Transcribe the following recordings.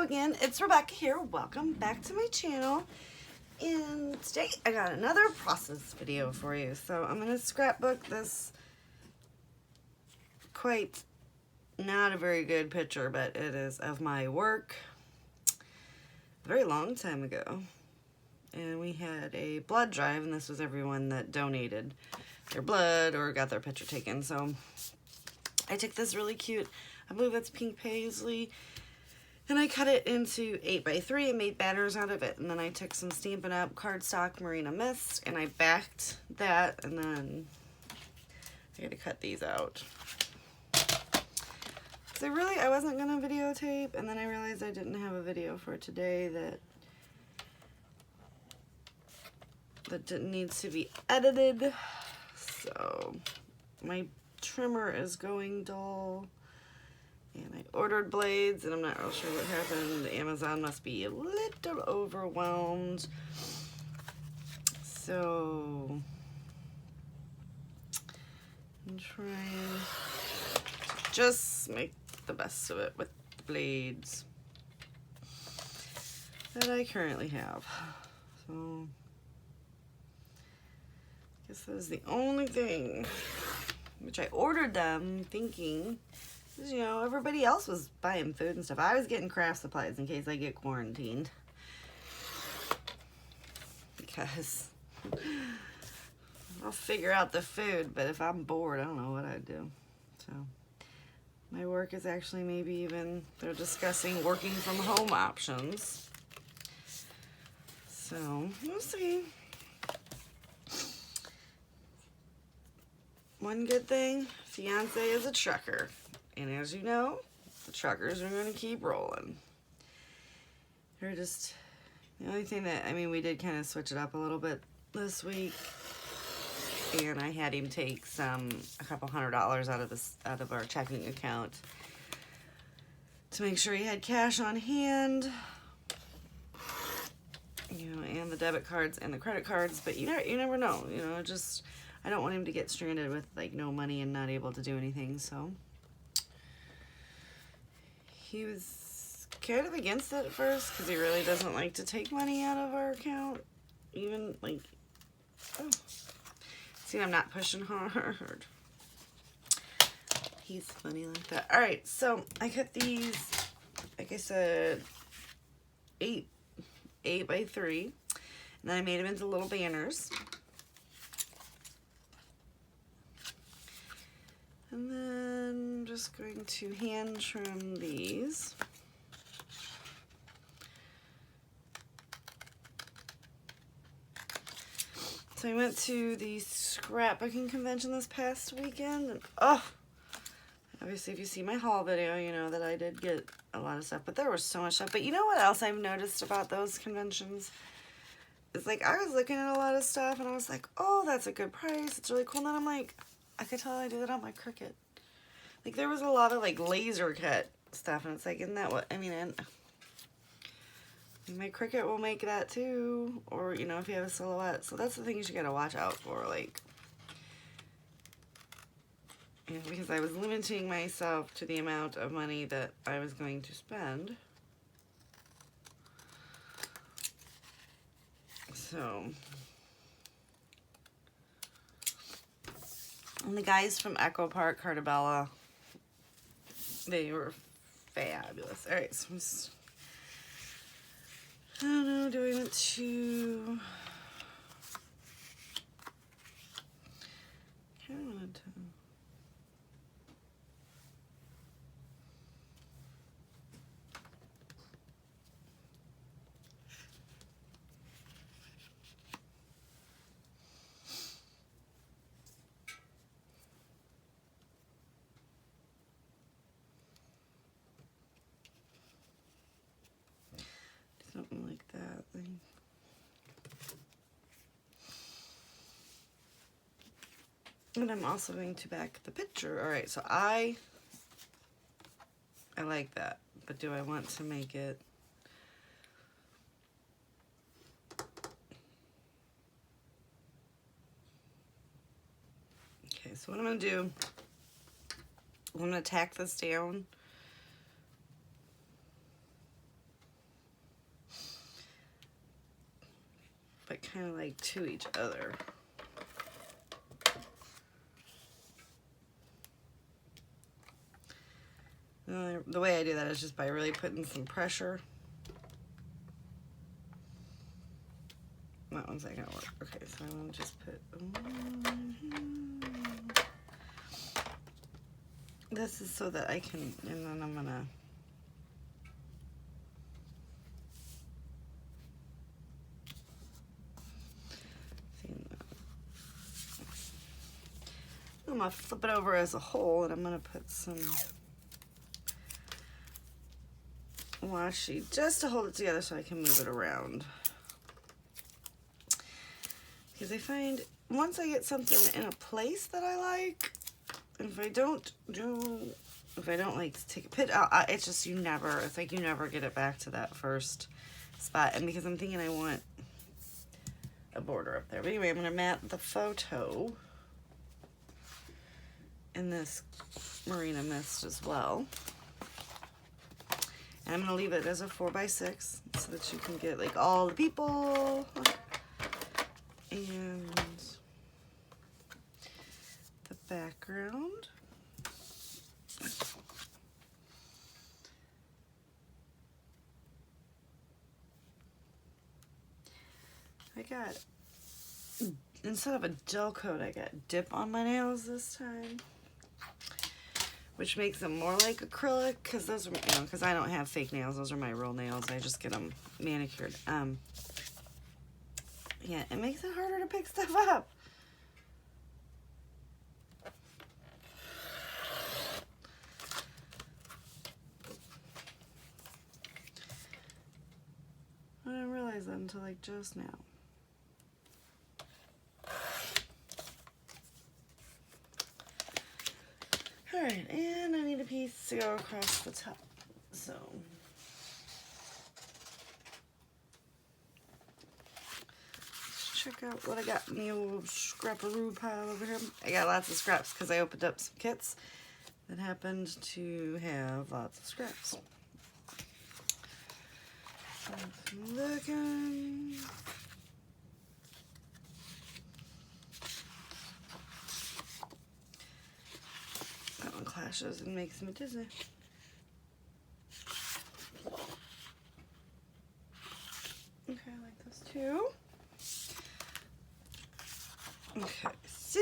again, it's Rebecca here. Welcome back to my channel. And today I got another process video for you. So I'm going to scrapbook this quite not a very good picture, but it is of my work a very long time ago. And we had a blood drive, and this was everyone that donated their blood or got their picture taken. So I took this really cute, I believe that's pink paisley, and I cut it into 8x3 and made banners out of it. And then I took some Stampin' Up! Cardstock Marina Mist and I backed that, and then I had to cut these out. So I wasn't gonna videotape, and then I realized I didn't have a video for today that didn't need to be edited. So my trimmer is going dull. And I ordered blades, and I'm not real sure what happened. Amazon must be a little overwhelmed. So I'm trying to just make the best of it with the blades that I currently have. So I guess that is the only thing, which I ordered them thinking, you know, everybody else was buying food and stuff. I was getting craft supplies in case I get quarantined. Because I'll figure out the food, but if I'm bored, I don't know what I'd do. So my work is actually maybe even, they're discussing working from home options. So we'll see. One good thing, fiance is a trucker. And as you know, the truckers are going to keep rolling. They're just, the only thing that, I mean, we did kind of switch it up a little bit this week. And I had him take a couple $100 out of our checking account to make sure he had cash on hand. You know, and the debit cards and the credit cards. But you never know, you know, just, I don't want him to get stranded with like no money and not able to do anything, so. He was kind of against it at first because he really doesn't like to take money out of our account. Even like, oh, see, I'm not pushing hard. He's funny like that. All right, so I cut these, like I said, 8x3, and then I made them into little banners. And then I'm just going to hand trim these. So I went to the scrapbooking convention this past weekend, and obviously if you see my haul video, you know that I did get a lot of stuff, but there was so much stuff. But you know what else I've noticed about those conventions? It's like I was looking at a lot of stuff and I was like, oh, that's a good price, it's really cool. And then I'm like, I could tell I did that on my Cricut. Like, there was a lot of, like, laser cut stuff, and it's like, isn't that what, I mean, and my Cricut will make that too, or, you know, if you have a silhouette. So that's the thing you gotta watch out for, like, you know, because I was limiting myself to the amount of money that I was going to spend. So, and the guys from Echo Park, Cartabella, they were fabulous. All right, so I don't know, do I want to, I kind of wanted to, something like that thing. And I'm also going to back the picture. All right, so I like that, but do I want to make it? Okay, so what I'm gonna do, I'm gonna tack this down but kind of like to each other. The way I do that is just by really putting some pressure. That one's not gonna work. Okay, so I'm gonna just put. This is so that I can, and then I'm gonna. I'm gonna flip it over as a whole, and I'm gonna put some washi just to hold it together so I can move it around. Because I find once I get something in a place that I like, and if I don't like take a picture, it's just it's like you never get it back to that first spot. And because I'm thinking I want a border up there. But anyway, I'm gonna mat the photo in this Marina Mist as well. And I'm gonna leave it as a 4x6 so that you can get like all the people and the background. I got, instead of a gel coat, I got dip on my nails this time, which makes them more like acrylic, because those are, because I don't have fake nails. Those are my real nails. I just get them manicured. Yeah, it makes it harder to pick stuff up. I didn't realize that until like just now. Alright, and I need a piece to go across the top. So let's check out what I got in the old scrapperoo pile over here. I got lots of scraps because I opened up some kits that happened to have lots of scraps. Looking. That one clashes and makes me dizzy. Okay, I like those too. Okay, so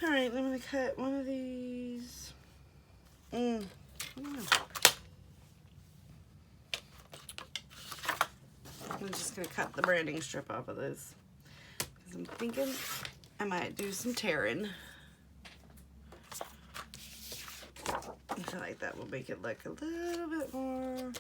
all right, I'm gonna cut one of these. I don't know. I'm just gonna cut the branding strip off of this because I'm thinking I might do some tearing. I feel like that will make it look a little bit more.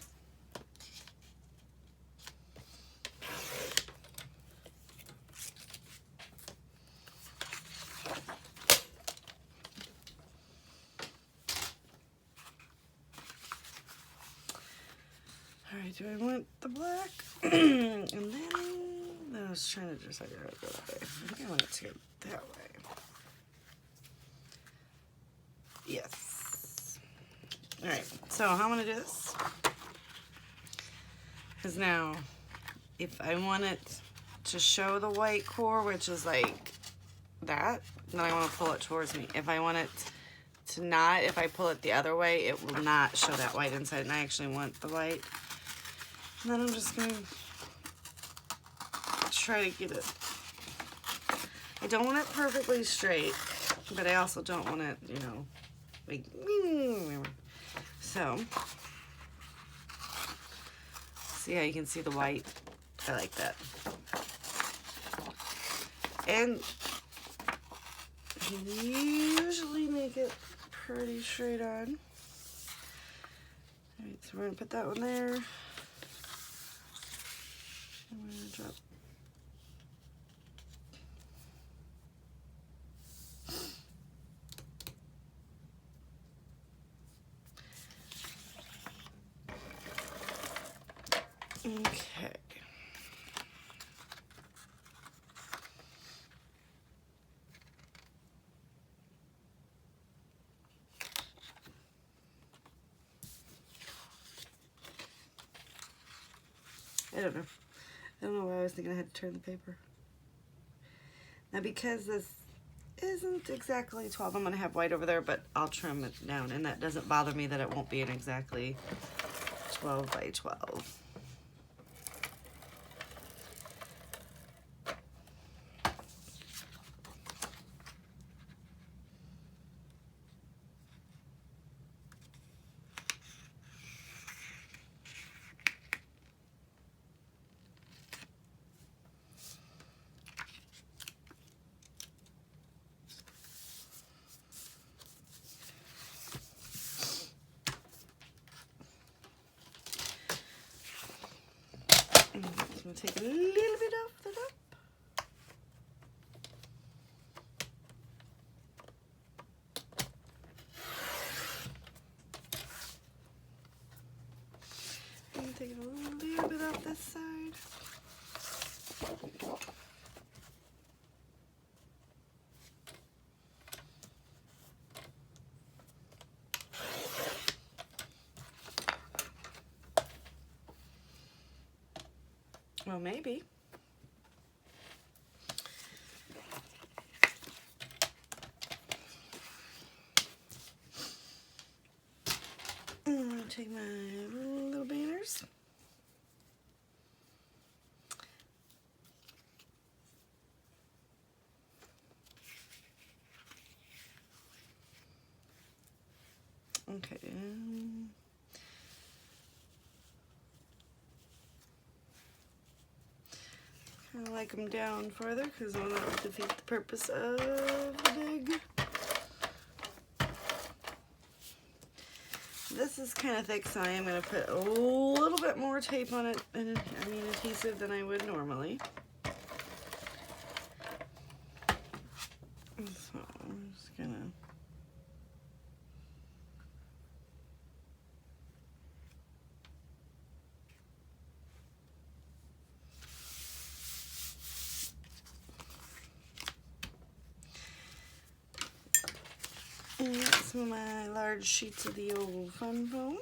Alright, do I want the black? And then I was trying to decide how to go that way. I think I want it to go that way. Yes. Alright, so how I'm going to do this is now, if I want it to show the white core, which is like that, then I want to pull it towards me. If I want it to not, if I pull it the other way, it will not show that white inside, and I actually want the white. And then I'm just going to try to get it. I don't want it perfectly straight, but I also don't want it, you know, like, so, see how you can see the white? I like that. And usually make it pretty straight on. Alright, so we're going to put that one there. I'm going to drop. Okay. I don't know. I don't know why I was thinking I had to turn the paper. Now because this isn't exactly 12, I'm going to have white over there, but I'll trim it down, and that doesn't bother me that it won't be an exactly 12 by 12. I'm just going to take a little bit off the top. And take a little bit off this side. Well, maybe. I'm going to take my little banners. Okay. I like them down further because that would defeat the purpose of the big. This is kind of thick, so I am going to put a little bit more tape on it, and adhesive than I would normally. So I'm just going to. And some of my large sheets of the old fun foam.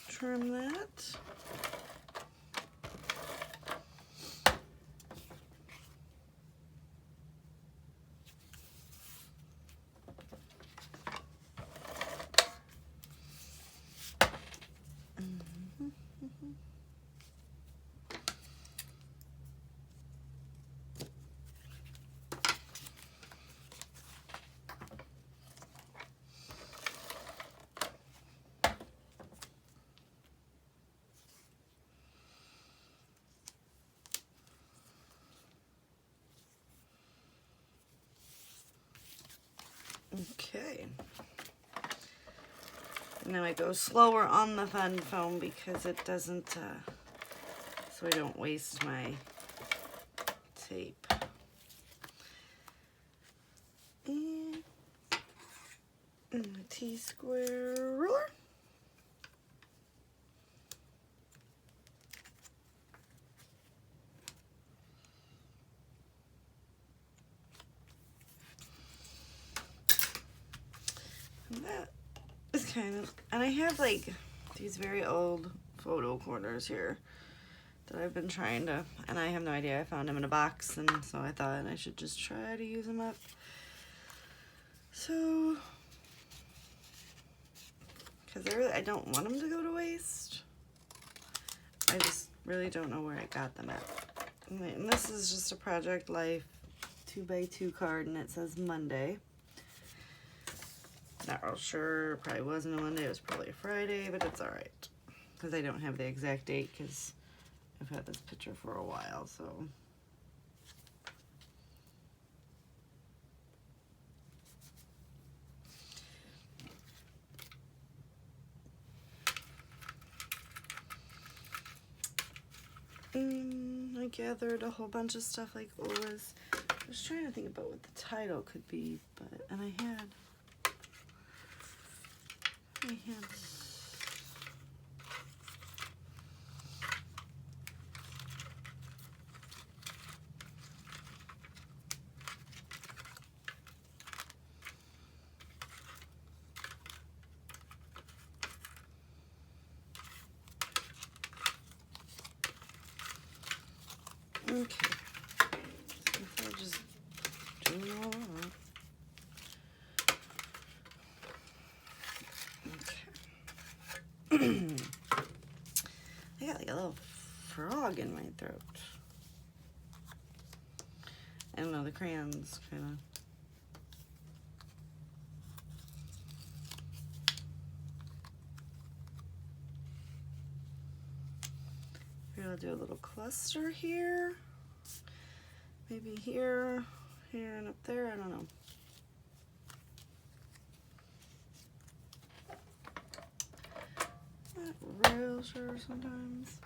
Trim that. Okay. Now I go slower on the fun foam because it doesn't, so I don't waste my tape. And a T-square ruler. And that is kind of, and I have like these very old photo corners here that I've been trying to, and I have no idea, I found them in a box, and so I thought I should just try to use them up. So, because I don't want them to go to waste. I just really don't know where I got them at. And this is just a Project Life 2x2 card, and it says Monday. Not real sure, probably wasn't a Monday, it was probably a Friday, but it's alright. Because I don't have the exact date, because I've had this picture for a while, so. I gathered a whole bunch of stuff like always. I was trying to think about what the title could be, and I had Okay. So if I just do all that. Okay. I got like a little frog in my throat. I don't know, the crayons kind of. Maybe I'll do a little cluster here. Maybe here, here, and up there. I don't know. Not real sure sometimes.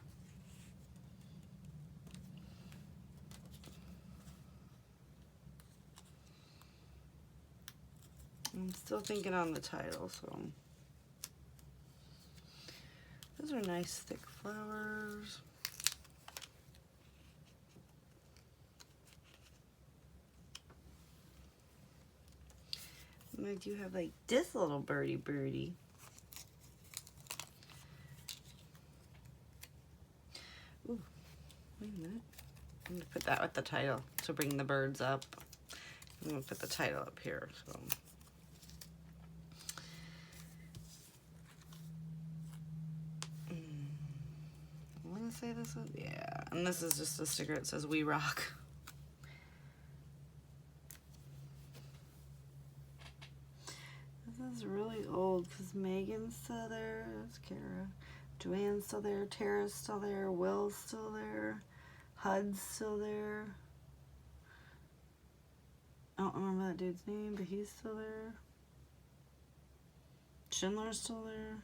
I'm still thinking on the title, so. Those are nice thick flowers. And I do have like this little birdie. Ooh, wait a minute. I'm gonna put that with the title to bring the birds up. I'm gonna put the title up here, so. I wanna say this one, yeah. And this is just a sticker, it says "We Rock." This is really old because Megan's still there, that's Kara. Joanne's still there, Tara's still there, Will's still there, Hud's still there. I don't remember that dude's name, but he's still there. Schindler's still there.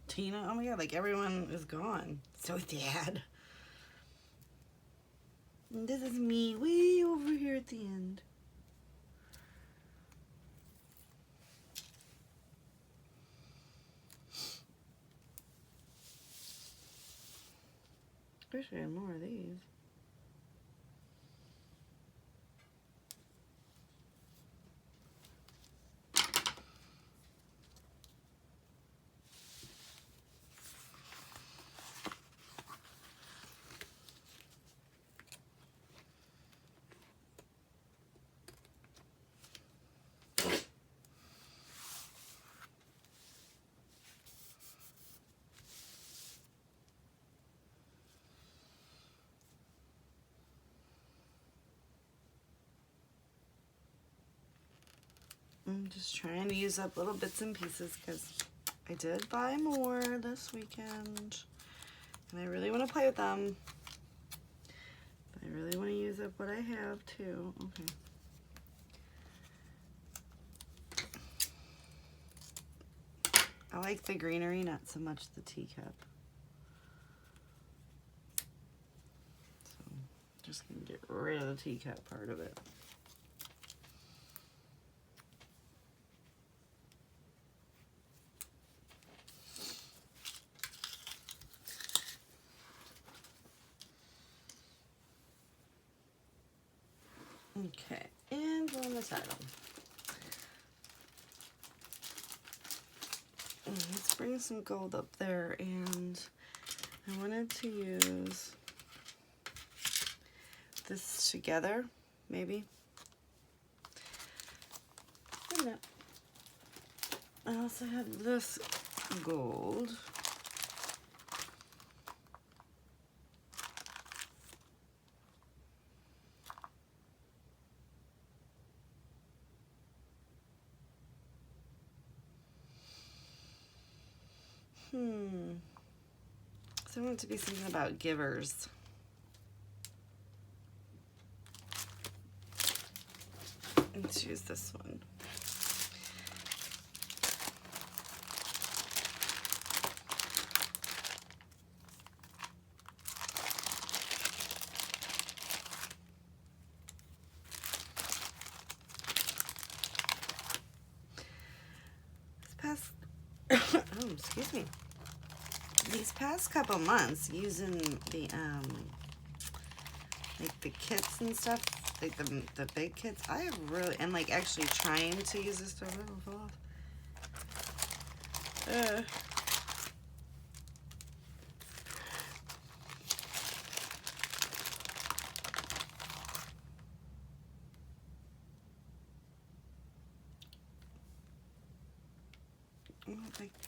Tina, oh my god, like everyone is gone. So sad. And this is me way over here at the end. Wish I had more of these. I'm just trying to use up little bits and pieces because I did buy more this weekend and I really want to play with them. But I really want to use up what I have too. Okay. I like the greenery, not so much the teacup. So I'm just going to get rid of the teacup part of it. Okay, and on the title. Let's bring some gold up there, and I wanted to use this together, maybe. No. I also have this gold. So I want it to be something about givers. Let's use this one. This past, oh, excuse me. These past couple months, using the like the kits and stuff, like the big kits, I have really, and like actually trying to use this stuff. Oh, fall off.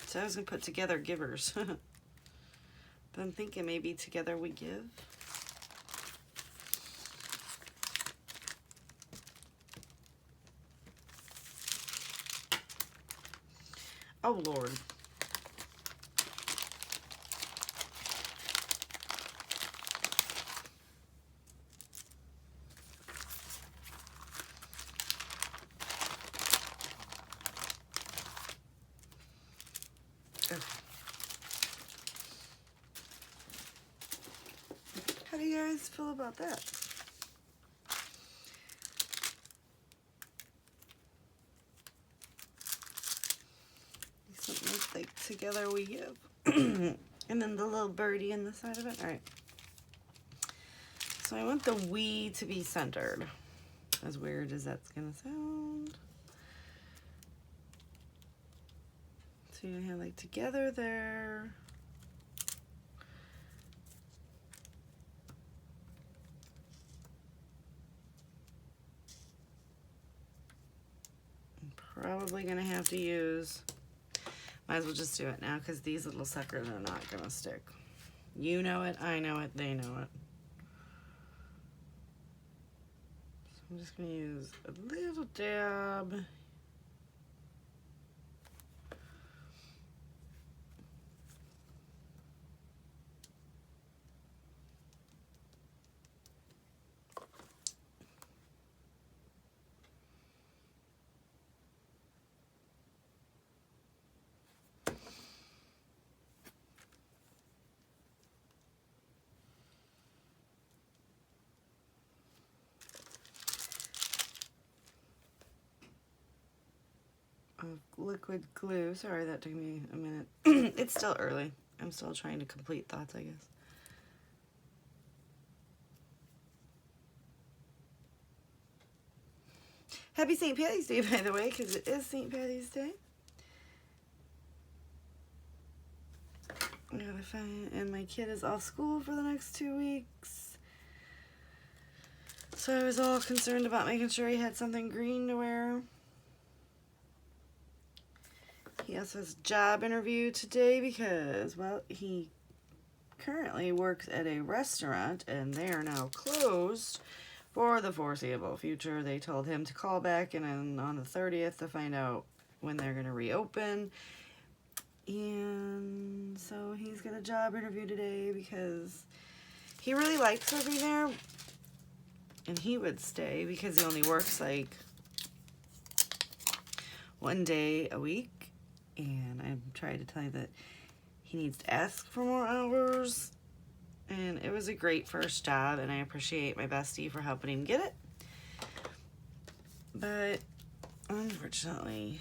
So I was going to put together givers. But I'm thinking maybe together we give. Oh, Lord. How do you guys feel about that? Something like together we give. And then the little birdie in the side of it. All right. So I want the we to be centered. As weird as that's gonna sound. So you have like together there. I'm probably gonna have to use, might as well just do it now because these little suckers are not gonna stick. You know it, I know it, they know it. So I'm just gonna use a little dab. Of liquid glue. Sorry, that took me a minute. It's still early. I'm still trying to complete thoughts, I guess. Happy St. Patty's Day, by the way, because it is St. Patty's Day. I gotta find, and my kid is off school for the next 2 weeks. So I was all concerned about making sure he had something green to wear. He has his job interview today because, well, he currently works at a restaurant and they are now closed for the foreseeable future. They told him to call back and on the 30th to find out when they're going to reopen. And so he's got a job interview today because he really likes working there. And he would stay because he only works like 1 day a week. And I'm trying to tell you that he needs to ask for more hours. And it was a great first job, and I appreciate my bestie for helping him get it. But unfortunately,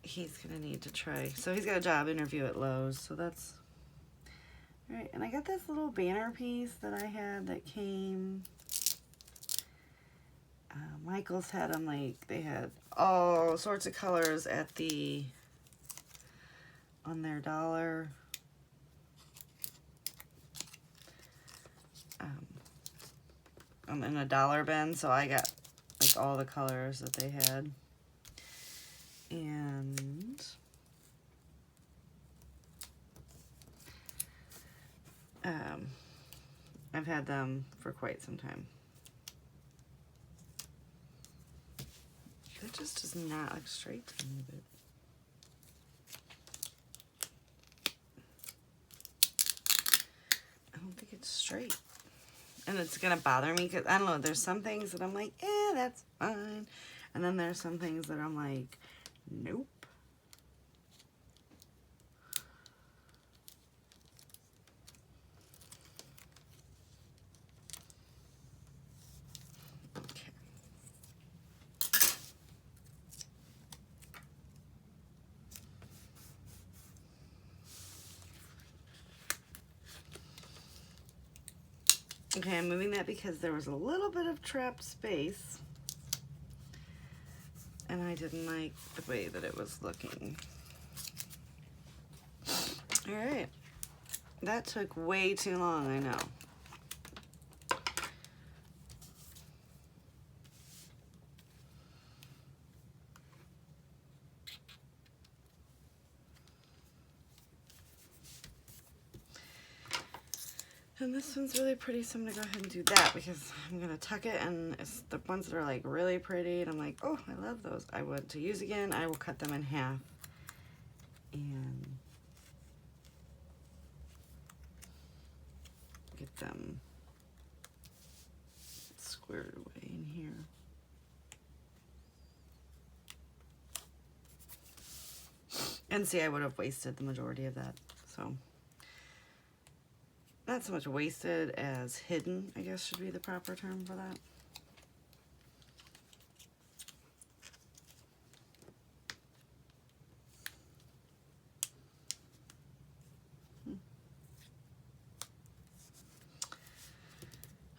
he's gonna need to try. So he's got a job interview at Lowe's, so that's all right. And I got this little banner piece that I had that came. Michael's had them, like, they had all sorts of colors at on their dollar. I'm in a dollar bin, so I got, like, all the colors that they had. And I've had them for quite some time. That just does not look straight to me, but I don't think it's straight. And it's gonna bother me because I don't know, there's some things that I'm like, that's fine. And then there's some things that I'm like, nope. Okay, I'm moving that because there was a little bit of trapped space. And I didn't like the way that it was looking. Alright. That took way too long, I know. And this one's really pretty, so I'm going to go ahead and do that because I'm going to tuck it, and it's the ones that are like really pretty, and I'm like, oh, I love those. I want to use again. I will cut them in half and get them squared away in here. And see, I would have wasted the majority of that, so. Not so much wasted as hidden, I guess should be the proper term for that.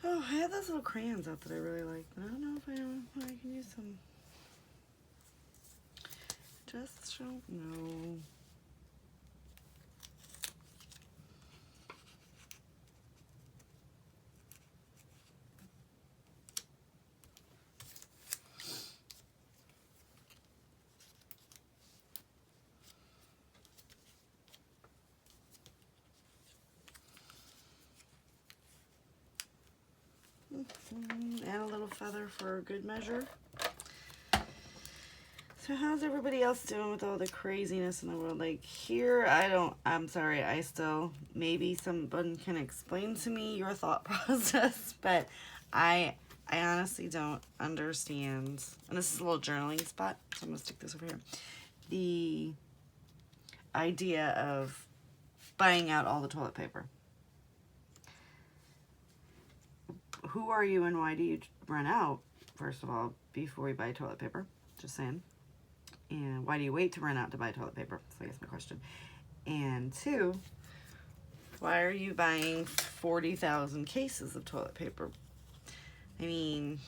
Oh, I had those little crayons out that I really liked, but I don't know if I can use them. Just don't know. And a little feather for good measure. So how's everybody else doing with all the craziness in the world? Like here, I'm sorry, I still, maybe someone can explain to me your thought process, but I honestly don't understand. And this is a little journaling spot, so I'm gonna stick this over here. The idea of buying out all the toilet paper. Who are you and why do you run out, first of all, before you buy toilet paper? Just saying. And why do you wait to run out to buy toilet paper? So I guess my question. And two, why are you buying 40,000 cases of toilet paper? I mean,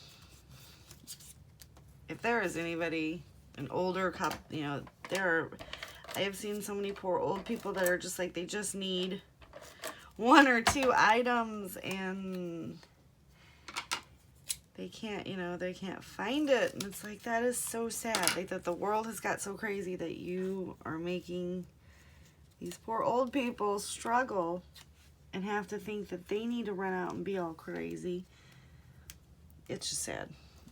if there is anybody, an older couple, you know, I have seen so many poor old people that are just like, they just need one or two items and they can't, you know, they can't find it. And it's like, that is so sad. Like that the world has got so crazy that you are making these poor old people struggle and have to think that they need to run out and be all crazy. It's just sad.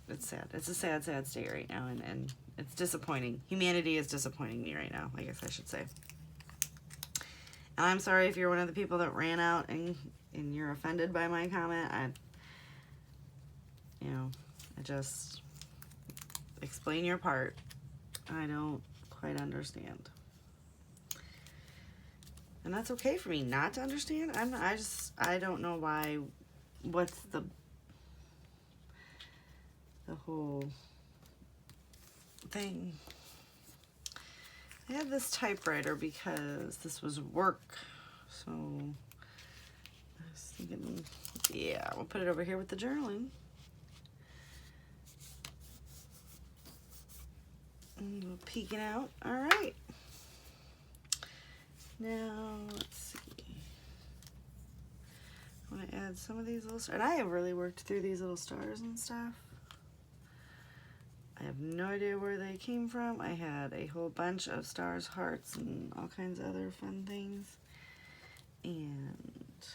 It's sad. It's a sad, sad state right now. And it's disappointing. Humanity is disappointing me right now, I guess I should say. And I'm sorry if you're one of the people that ran out and you're offended by my comment. I just explain your part. I don't quite understand. And that's okay for me not to understand. I don't know why, what's the whole thing. I have this typewriter because this was work. So I was thinking, yeah, we'll put it over here with the journaling. And peeking out. All right. Now, let's see. I want to add some of these little stars. And I have really worked through these little stars and stuff. I have no idea where they came from. I had a whole bunch of stars, hearts, and all kinds of other fun things. And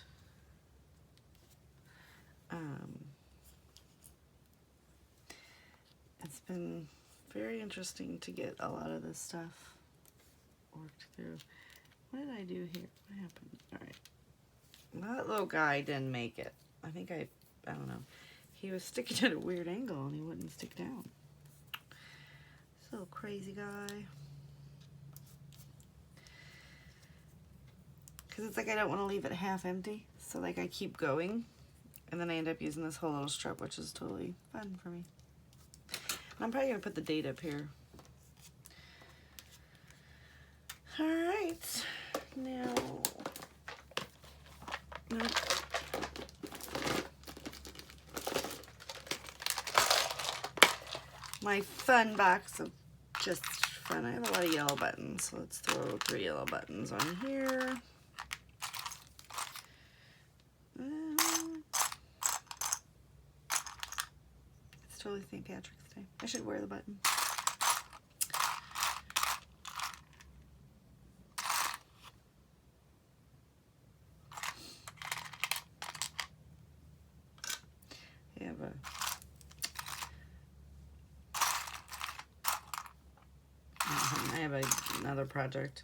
it's been very interesting to get a lot of this stuff worked through. What did I do here? What happened? All right. That little guy didn't make it. I think I don't know. He was sticking at a weird angle and he wouldn't stick down. This little crazy guy. Because it's like I don't want to leave it half empty. So like I keep going. And then I end up using this whole little strip, which is totally fun for me. I'm probably going to put the date up here. All right. Now, nope. My fun box of just fun. I have a lot of yellow buttons. So let's throw 3 yellow buttons on here. It's totally St. Patrick's Day. I should wear the button. another project.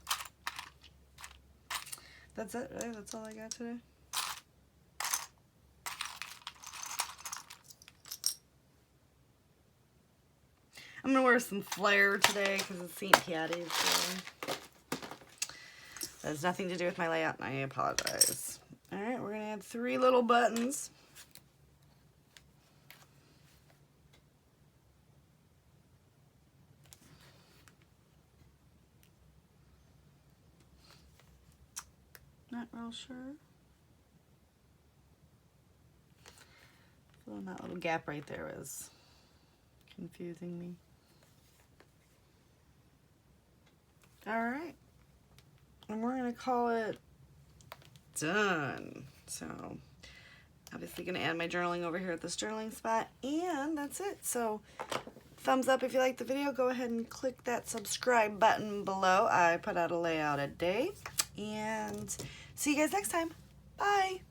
That's it, right? That's all I got today. I'm gonna wear some flare today because it's St. Patty's Day. That has nothing to do with my layout, and I apologize. All right, we're gonna add 3 little buttons. Not real sure. Filling that little gap right there was confusing me. All right, and we're gonna call it done. So obviously gonna add my journaling over here at this journaling spot, and that's it. So thumbs up if you like the video. Go ahead and click that subscribe button below. I put out a layout a day, and see you guys next time. Bye.